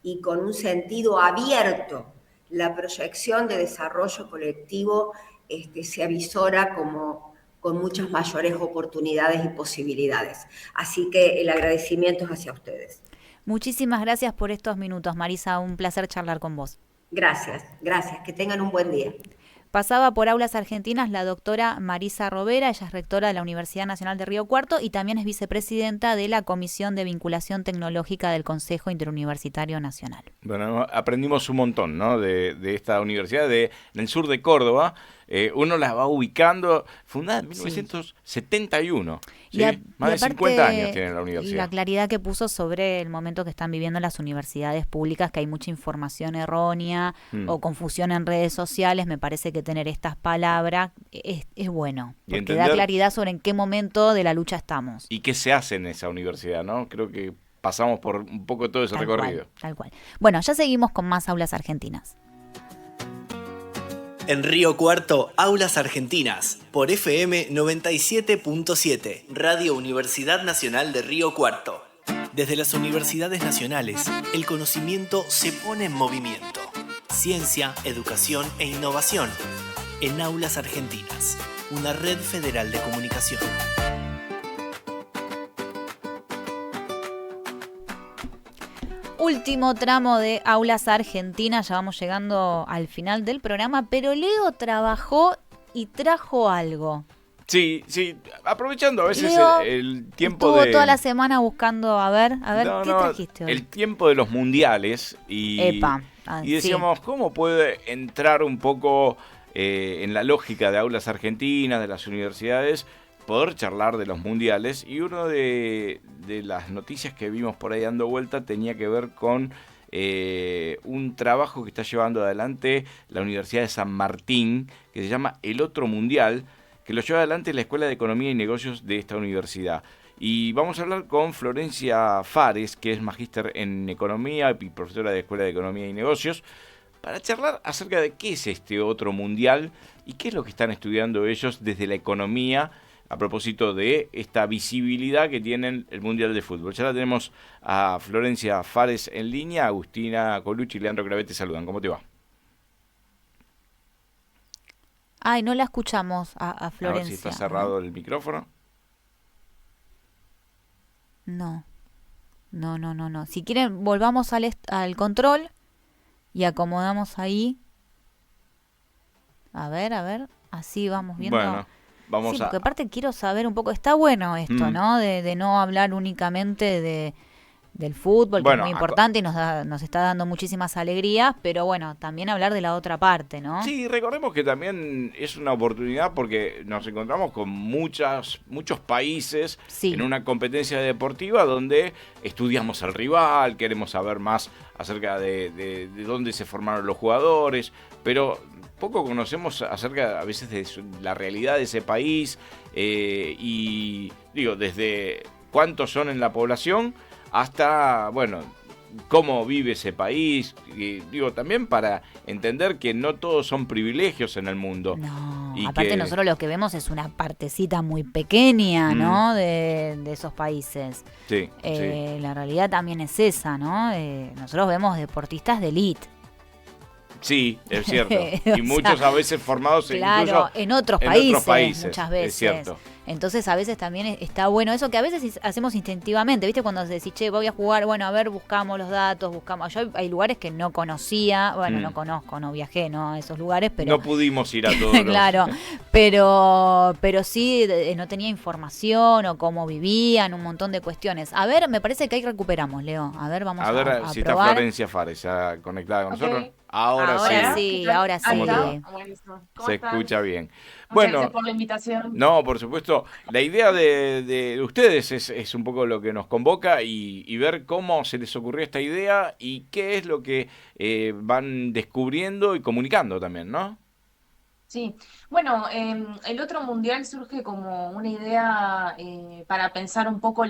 y con un sentido abierto, la proyección de desarrollo colectivo se avisora con muchas mayores oportunidades y posibilidades. Así que el agradecimiento es hacia ustedes. Muchísimas gracias por estos minutos, Marisa. Un placer charlar con vos. Gracias. Que tengan un buen día. Pasaba por Aulas Argentinas la doctora Marisa Rovera, ella es rectora de la Universidad Nacional de Río Cuarto y también es vicepresidenta de la Comisión de Vinculación Tecnológica del Consejo Interuniversitario Nacional. Bueno, aprendimos un montón, ¿no? de esta universidad en el sur de Córdoba. Uno la va ubicando, fundada en 1971. ¿Sí? Más de 50 años tiene la universidad. La claridad que puso sobre el momento que están viviendo las universidades públicas, que hay mucha información errónea o confusión en redes sociales, me parece que tener estas palabras es bueno, porque da claridad sobre en qué momento de la lucha estamos. Y qué se hace en esa universidad, ¿no? Creo que pasamos por un poco todo ese recorrido. Tal cual. Bueno, ya seguimos con más Aulas Argentinas. En Río Cuarto, Aulas Argentinas, por FM 97.7, Radio Universidad Nacional de Río Cuarto. Desde las universidades nacionales, el conocimiento se pone en movimiento. Ciencia, educación e innovación. En Aulas Argentinas, una red federal de comunicación. Último tramo de Aulas Argentinas, ya vamos llegando al final del programa, pero Leo trabajó y trajo algo. Sí, aprovechando a veces Leo el tiempo estuvo toda la semana buscando, a ver, ¿qué trajiste hoy? El tiempo de los mundiales y decíamos, ¿cómo puede entrar un poco en la lógica de Aulas Argentinas, de las universidades, poder charlar de los mundiales? Y una de las noticias que vimos por ahí dando vuelta tenía que ver con un trabajo que está llevando adelante la Universidad de San Martín, que se llama El Otro Mundial, que lo lleva adelante la Escuela de Economía y Negocios de esta universidad. Y vamos a hablar con Florencia Fares, que es magíster en Economía y profesora de Escuela de Economía y Negocios, para charlar acerca de qué es este Otro Mundial y qué es lo que están estudiando ellos desde la economía a propósito de esta visibilidad que tienen el Mundial de Fútbol. Ya la tenemos a Florencia Fares en línea, Agustina Colucci y Leandro Clavet te saludan. ¿Cómo te va? Ay, no la escuchamos a Florencia. A ver si está cerrado el micrófono. No. No. Si quieren, volvamos al control y acomodamos ahí. A ver, así vamos viendo. Bueno, vamos sí, a... porque aparte quiero saber un poco, está bueno esto, ¿no? De no hablar únicamente del fútbol, que Bueno, es muy importante y nos está dando muchísimas alegrías, pero bueno, también hablar de la otra parte, ¿no? Sí, recordemos que también es una oportunidad porque nos encontramos con muchos países Sí. en una competencia deportiva donde estudiamos al rival, queremos saber más acerca de dónde se formaron los jugadores, pero poco conocemos acerca a veces de la realidad de ese país y digo, desde cuántos son en la población hasta, bueno, cómo vive ese país, y digo, también para entender que no todos son privilegios en el mundo. No, y aparte que... nosotros lo que vemos es una partecita muy pequeña, ¿no? De esos países. Sí, La realidad también es esa, ¿no? Nosotros vemos deportistas de élite. Sí, es cierto. O Y muchos sea, a veces formados claro, incluso en otros países, muchas veces. Es cierto. Entonces a veces también está bueno eso que a veces hacemos instintivamente, ¿viste? Cuando decís, che, voy a jugar, bueno, a ver, buscamos los datos, buscamos... Yo hay lugares que no conocía, bueno, no conozco, no viajé, ¿no? A esos lugares, pero... No pudimos ir a todos claro, pero sí no tenía información o cómo vivían, un montón de cuestiones. A ver, me parece que ahí recuperamos, Leo. A ver, vamos a ver si probar. está Florencia Fares ya conectada con nosotros. Ahora sí. sí, ahora sí. ¿Cómo te va? Buenísimo. Se escucha bien. Muchas Bueno, gracias por la invitación. no, por supuesto. La idea de ustedes es un poco lo que nos convoca y ver cómo se les ocurrió esta idea y qué es lo que van descubriendo y comunicando también, ¿no? Sí, bueno, el otro mundial surge como una idea para pensar un poco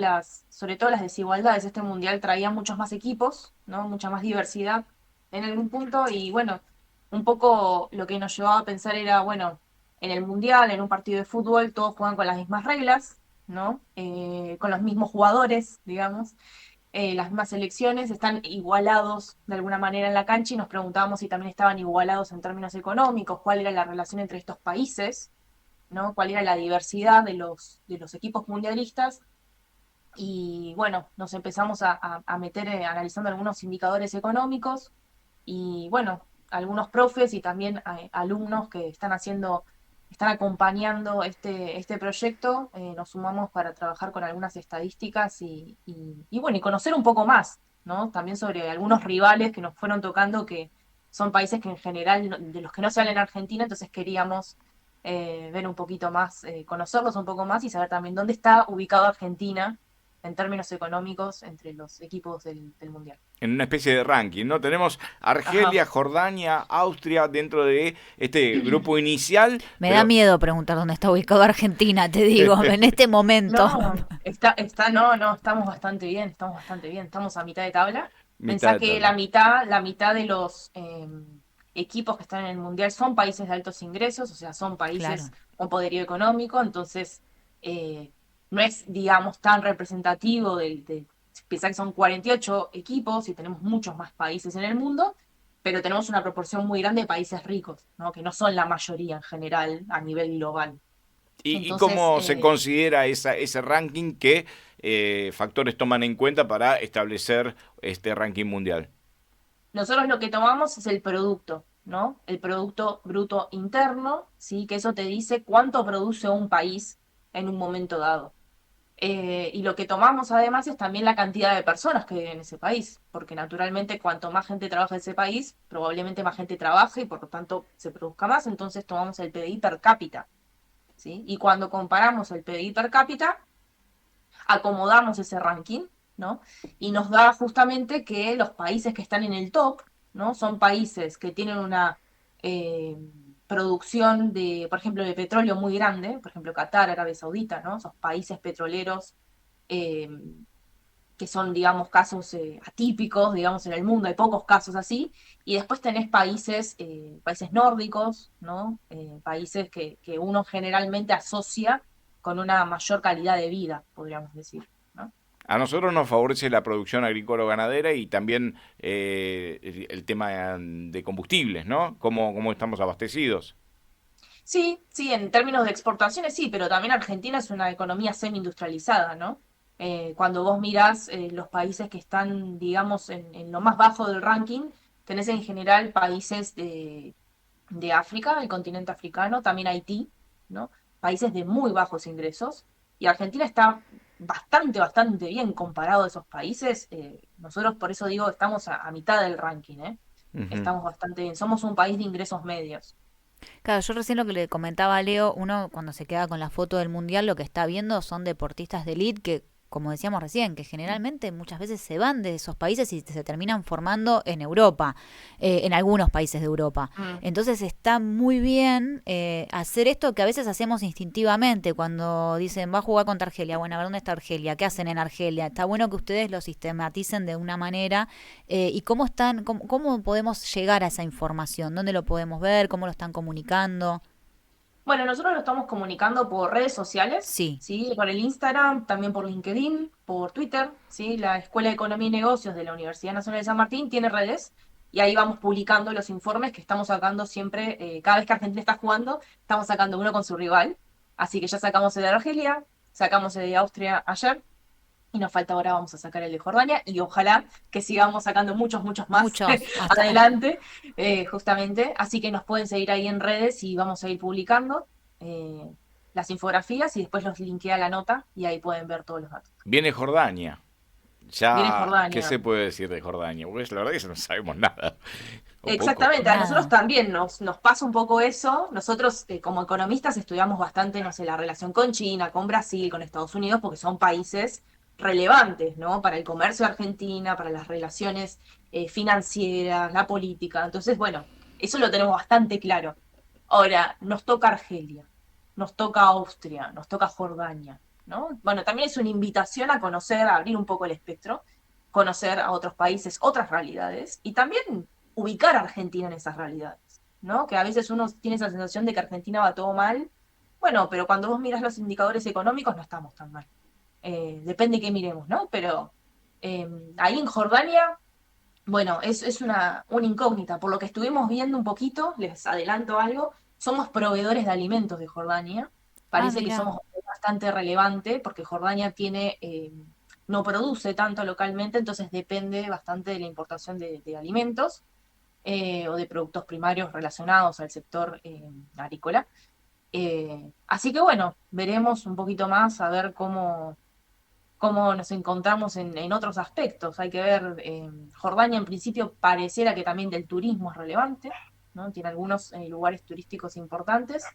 sobre todo las desigualdades. Este mundial traía muchos más equipos, ¿no? Mucha más diversidad en algún punto y bueno, un poco lo que nos llevaba a pensar era, bueno, en el mundial, en un partido de fútbol, todos juegan con las mismas reglas, ¿no? Con los mismos jugadores, digamos. Las mismas selecciones, están igualados de alguna manera en la cancha y nos preguntábamos si también estaban igualados en términos económicos, cuál era la relación entre estos países, ¿no? Cuál era la diversidad de los equipos mundialistas. Y bueno, nos empezamos a meter analizando algunos indicadores económicos y bueno, algunos profes y también alumnos que están acompañando este proyecto, nos sumamos para trabajar con algunas estadísticas y bueno, y conocer un poco más, ¿no? También sobre algunos rivales que nos fueron tocando, que son países que en general, de los que no se habla en Argentina, entonces queríamos ver un poquito más, conocerlos un poco más y saber también dónde está ubicado Argentina en términos económicos entre los equipos del Mundial. En una especie de ranking, ¿no? Tenemos Argelia, Jordania, Austria dentro de este grupo inicial. Me da miedo preguntar dónde está ubicado Argentina, te digo, en este momento. No, estamos bastante bien, estamos a mitad de tabla. Pensá que la mitad de los equipos que están en el Mundial son países de altos ingresos, o sea, son países con poderío económico, entonces no es, digamos, tan representativo pensá que son 48 equipos y tenemos muchos más países en el mundo, pero tenemos una proporción muy grande de países ricos, ¿no? Que no son la mayoría en general a nivel global. ¿Y cómo se considera ese ranking? ¿Qué factores toman en cuenta para establecer este ranking mundial? Nosotros lo que tomamos es el producto, ¿no? El Producto Bruto Interno, ¿sí? Que eso te dice cuánto produce un país en un momento dado. Y lo que tomamos además es también la cantidad de personas que viven en ese país, porque naturalmente cuanto más gente trabaja en ese país, probablemente más gente trabaja y por lo tanto se produzca más, entonces tomamos el PBI per cápita, ¿sí? Y cuando comparamos el PBI per cápita, acomodamos ese ranking, ¿no? Y nos da justamente que los países que están en el top, ¿no? Son países que tienen una producción por ejemplo, de petróleo muy grande, por ejemplo, Qatar, Arabia Saudita, ¿no? Esos países petroleros que son, digamos, casos atípicos, digamos, en el mundo, hay pocos casos así, y después tenés países nórdicos, ¿no? Países que uno generalmente asocia con una mayor calidad de vida, podríamos decir, ¿no? A nosotros nos favorece la producción agrícola-ganadera y también el tema de combustibles, ¿no? ¿Cómo estamos abastecidos? Sí, en términos de exportaciones sí, pero también Argentina es una economía semi-industrializada, ¿no? Cuando vos mirás los países que están, digamos, en lo más bajo del ranking, tenés en general países de África, el continente africano, también Haití, ¿no? Países de muy bajos ingresos. Y Argentina está bastante bien comparado a esos países. Nosotros, por eso digo, estamos a mitad del ranking, ¿eh? Ujú. Estamos bastante bien. Somos un país de ingresos medios. Claro, yo recién lo que le comentaba a Leo, uno cuando se queda con la foto del mundial, lo que está viendo son deportistas de élite que, como decíamos recién, que generalmente muchas veces se van de esos países y se terminan formando en Europa, en algunos países de Europa. Mm. Entonces está muy bien hacer esto que a veces hacemos instintivamente cuando dicen va a jugar contra Argelia. Bueno, a ver dónde está Argelia, qué hacen en Argelia. Está bueno que ustedes lo sistematicen de una manera y cómo podemos llegar a esa información, dónde lo podemos ver, cómo lo están comunicando. Bueno, nosotros lo estamos comunicando por redes sociales, Sí, ¿sí? Por el Instagram, también por LinkedIn, por Twitter, ¿sí? La Escuela de Economía y Negocios de la Universidad Nacional de San Martín tiene redes y ahí vamos publicando los informes que estamos sacando siempre, cada vez que Argentina está jugando, estamos sacando uno con su rival. Así que ya sacamos el de Argelia, sacamos el de Austria ayer y nos falta ahora, vamos a sacar el de Jordania y ojalá que sigamos sacando muchos más muchos. adelante, justamente. Así que nos pueden seguir ahí en redes y vamos a ir publicando eh, las infografías y después los linkea a la nota y ahí pueden ver todos los datos. Viene Jordania. Viene Ya, ¿qué Jordania. se puede decir de Jordania? Pues la verdad que no sabemos nada, o poco. Exactamente, a nosotros Nada. también nos pasa un poco eso. Nosotros como economistas estudiamos bastante, no sé, la relación con China, con Brasil, con Estados Unidos, porque son países relevantes, ¿no? Para el comercio de Argentina, para las relaciones financieras, la política. Entonces, bueno, eso lo tenemos bastante claro. Ahora, nos toca Argelia, nos toca Austria, nos toca Jordania, ¿no? Bueno, también es una invitación a conocer, a abrir un poco el espectro, conocer a otros países, otras realidades y también ubicar a Argentina en esas realidades, ¿no? Que a veces uno tiene esa sensación de que Argentina va todo mal. Bueno, pero cuando vos miras los indicadores económicos no estamos tan mal. Depende qué miremos, ¿no? Pero ahí en Jordania, bueno, es una incógnita. Por lo que estuvimos viendo un poquito, les adelanto algo, somos proveedores de alimentos de Jordania. Ah, Parece que mira. somos bastante relevante porque Jordania tiene, no produce tanto localmente, entonces depende bastante de la importación de alimentos o de productos primarios relacionados al sector agrícola. Así que bueno, veremos un poquito más a ver cómo nos encontramos en otros aspectos. Hay que ver, Jordania en principio pareciera que también del turismo es relevante, ¿no? Tiene algunos lugares turísticos importantes.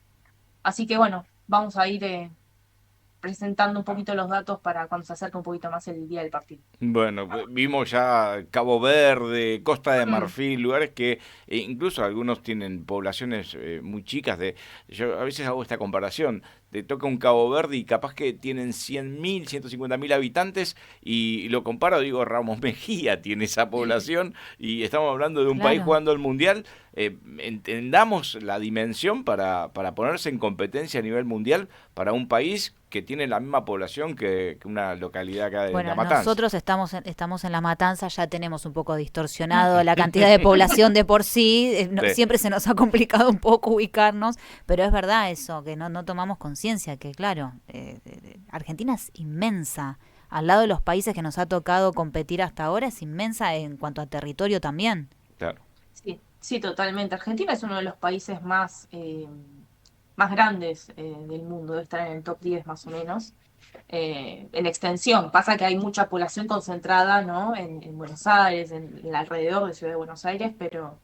Así que bueno, vamos a ir presentando un poquito los datos para cuando se acerque un poquito más el día del partido. Bueno, vimos ya Cabo Verde, Costa de Mm, Marfil, lugares que incluso algunos tienen poblaciones muy chicas. Yo a veces hago esta comparación. Te toca un Cabo Verde y capaz que tienen 100.000, 150.000 habitantes y lo comparo, digo, Ramos Mejía tiene esa población y estamos hablando de un país Claro. jugando el Mundial. Entendamos la dimensión para ponerse en competencia a nivel mundial para un país que tiene la misma población que una localidad acá de La Bueno, Matanza. nosotros estamos en La Matanza, ya tenemos un poco distorsionado la cantidad de población de por sí, Sí. siempre se nos ha complicado un poco ubicarnos, pero es verdad eso, que no tomamos conciencia, que claro, Argentina es inmensa, al lado de los países que nos ha tocado competir hasta ahora, es inmensa en cuanto a territorio también. Claro. sí, sí, totalmente. Argentina es uno de los países más grandes del mundo, debe estar en el top 10 más o menos, en extensión. Pasa que hay mucha población concentrada, ¿no? En Buenos Aires, en el alrededor de Ciudad de Buenos Aires, pero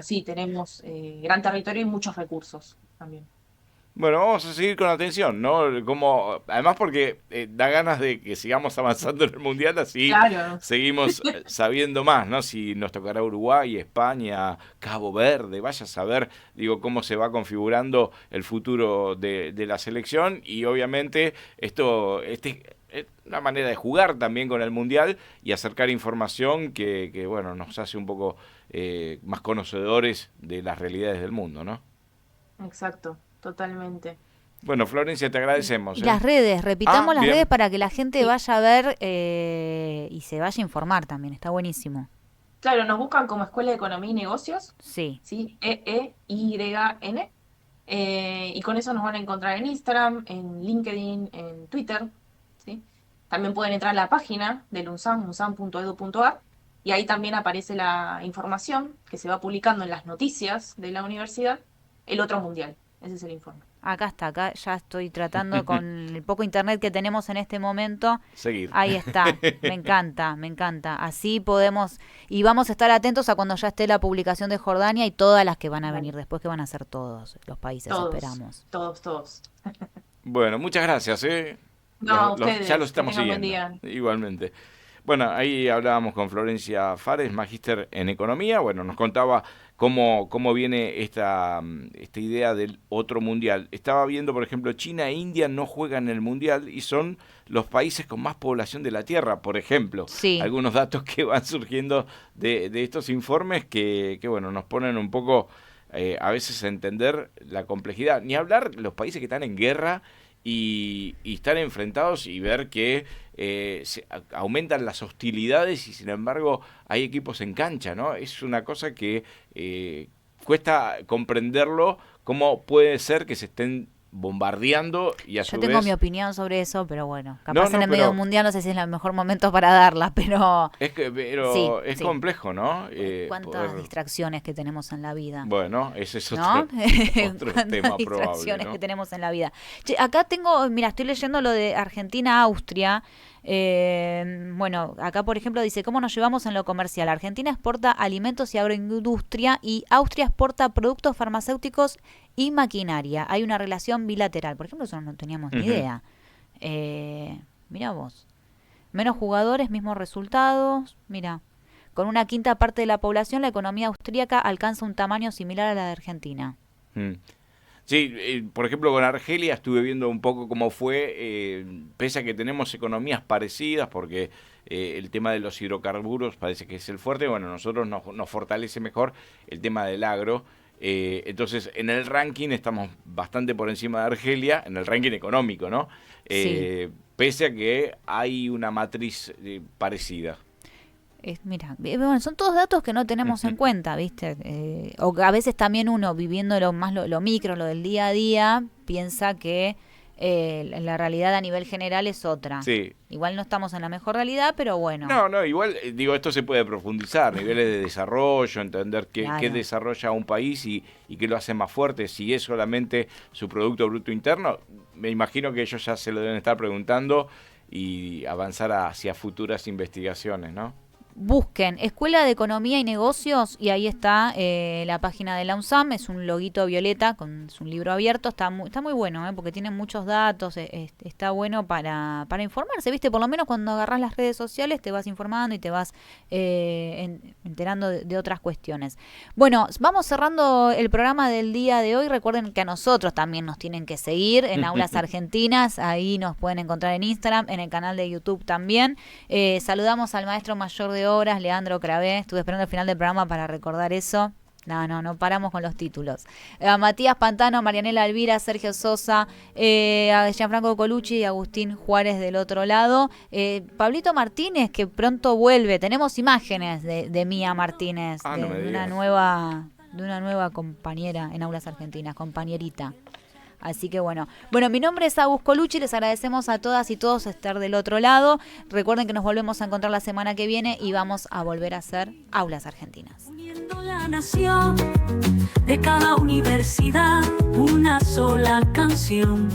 sí, tenemos gran territorio y muchos recursos también. Bueno, vamos a seguir con atención, ¿no? Como, además porque da ganas de que sigamos avanzando en el Mundial, así Claro, seguimos sabiendo más, ¿no? Si nos tocará Uruguay, España, Cabo Verde, vaya a saber, digo, cómo se va configurando el futuro de la selección y obviamente es una manera de jugar también con el Mundial y acercar información bueno, nos hace un poco más conocedores de las realidades del mundo, ¿no? exacto, totalmente. Bueno, Florencia, te agradecemos, Y ¿eh? las redes, Ah, repitamos las redes bien. para que la gente Sí, vaya a ver y se vaya a informar también, está buenísimo. claro, nos buscan como Escuela de Economía y Negocios, Sí. ¿sí? EEYN. Y con eso nos van a encontrar en Instagram, en LinkedIn, en Twitter, ¿sí? también pueden entrar a la página del UNSAM, unsam.edu.ar, y ahí también aparece la información que se va publicando en las noticias de la universidad, el otro mundial. Ese es el informe. Acá está, acá ya estoy tratando con el poco internet que tenemos en este momento. Seguir. Ahí está, me encanta, me encanta. Así podemos, y vamos a estar atentos a cuando ya esté la publicación de Jordania y todas las que van a venir después, que van a ser todos los países, Todos, esperamos. todos. Bueno, muchas gracias. No, ustedes, ya los estamos que tengan siguiendo. buen día. Igualmente. Bueno, ahí hablábamos con Florencia Fares, magíster en economía. Bueno, nos contaba cómo viene esta idea del otro mundial. Estaba viendo, por ejemplo, China e India no juegan el mundial y son los países con más población de la Tierra, por ejemplo. Sí. Algunos datos que van surgiendo de estos informes que bueno, nos ponen un poco a veces a entender la complejidad. Ni hablar los países que están en guerra y están enfrentados y ver que aumentan las hostilidades y sin embargo hay equipos en cancha, ¿no? Es una cosa que cuesta comprenderlo, cómo puede ser que se estén bombardeando y a su Yo vez... tengo mi opinión sobre eso, pero bueno, capaz No, en el medio pero- mundial no sé si es el mejor momento para darla, pero Pero Sí, es sí. complejo, ¿no? cuántas Poder- distracciones que tenemos en la vida. Bueno, ese es otro, ¿No? otro Cuántas tema probable, distracciones ¿no? que tenemos en la vida. Che, acá tengo, mira, estoy leyendo lo de Argentina-Austria. Bueno, acá por ejemplo dice, ¿cómo nos llevamos en lo comercial? Argentina exporta alimentos y agroindustria y Austria exporta productos farmacéuticos y maquinaria. Hay una relación bilateral. Por ejemplo, eso no teníamos ni Ujú. idea. Mira vos. Menos jugadores, mismos resultados. Mira. Con una quinta parte de la población, la economía austríaca alcanza un tamaño similar a la de Argentina. Mm. Sí, por ejemplo, con Argelia estuve viendo un poco cómo fue, pese a que tenemos economías parecidas, porque el tema de los hidrocarburos parece que es el fuerte, bueno, nosotros nos fortalece mejor el tema del agro. Entonces, en el ranking estamos bastante por encima de Argelia, en el ranking económico, ¿no? Sí. Pese a que hay una matriz parecida. Mira, bueno, son todos datos que no tenemos en cuenta, ¿viste? O que a veces también uno, viviendo lo micro, lo del día a día, piensa que la realidad a nivel general es otra. Sí. Igual no estamos en la mejor realidad, pero bueno. No, igual, digo, esto se puede profundizar, niveles de desarrollo, entender qué Claro. desarrolla un país y qué lo hace más fuerte. Si es solamente su Producto Bruto Interno, me imagino que ellos ya se lo deben estar preguntando y avanzar hacia futuras investigaciones, ¿no? Busquen Escuela de Economía y Negocios y ahí está la página de la UNSAM, es un loguito violeta, es un libro abierto, está muy bueno, porque tiene muchos datos, está bueno para informarse, ¿viste? Por lo menos cuando agarrás las redes sociales te vas informando y te vas enterando de otras cuestiones. Bueno, vamos cerrando el programa del día de hoy. Recuerden que a nosotros también nos tienen que seguir en Aulas Argentinas, ahí nos pueden encontrar en Instagram, en el canal de YouTube también. Saludamos al maestro mayor de obras, Leandro Cravé. Estuve esperando el final del programa para recordar eso. No paramos con los títulos. A Matías Pantano, Marianela Alvira, Sergio Sosa, a Gianfranco Colucci y Agustín Juárez del otro lado. Pablito Martínez, que pronto vuelve. Tenemos imágenes de Mía Martínez, Ah, no me de una nueva compañera en Aulas Argentinas, compañerita. Así que bueno, mi nombre es Agus Colucci, les agradecemos a todas y todos estar del otro lado. Recuerden que nos volvemos a encontrar la semana que viene y vamos a volver a hacer Aulas Argentinas. Uniendo la nación de cada universidad, una sola canción.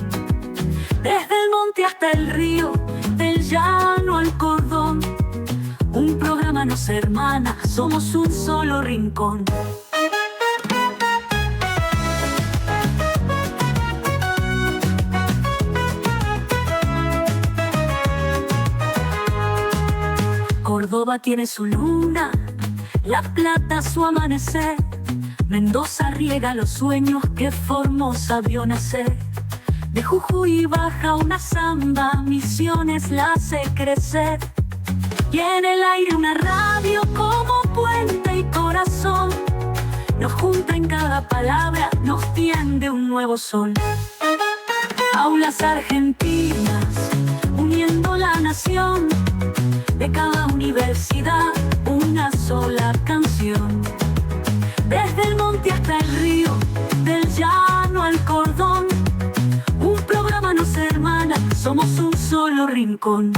Desde el monte hasta el río, del llano al cordón, un programa nos hermana, somos un solo rincón. Córdoba tiene su luna, La Plata su amanecer, Mendoza riega los sueños que Formosa vio nacer. De Jujuy baja una samba, Misiones la hace crecer. Y en el aire una radio como puente y corazón, nos junta en cada palabra, nos tiende un nuevo sol. Aulas Argentinas, uniendo la nación, de cada universidad, una sola canción. Desde el monte hasta el río, del llano al cordón, un programa nos hermana, somos un solo rincón.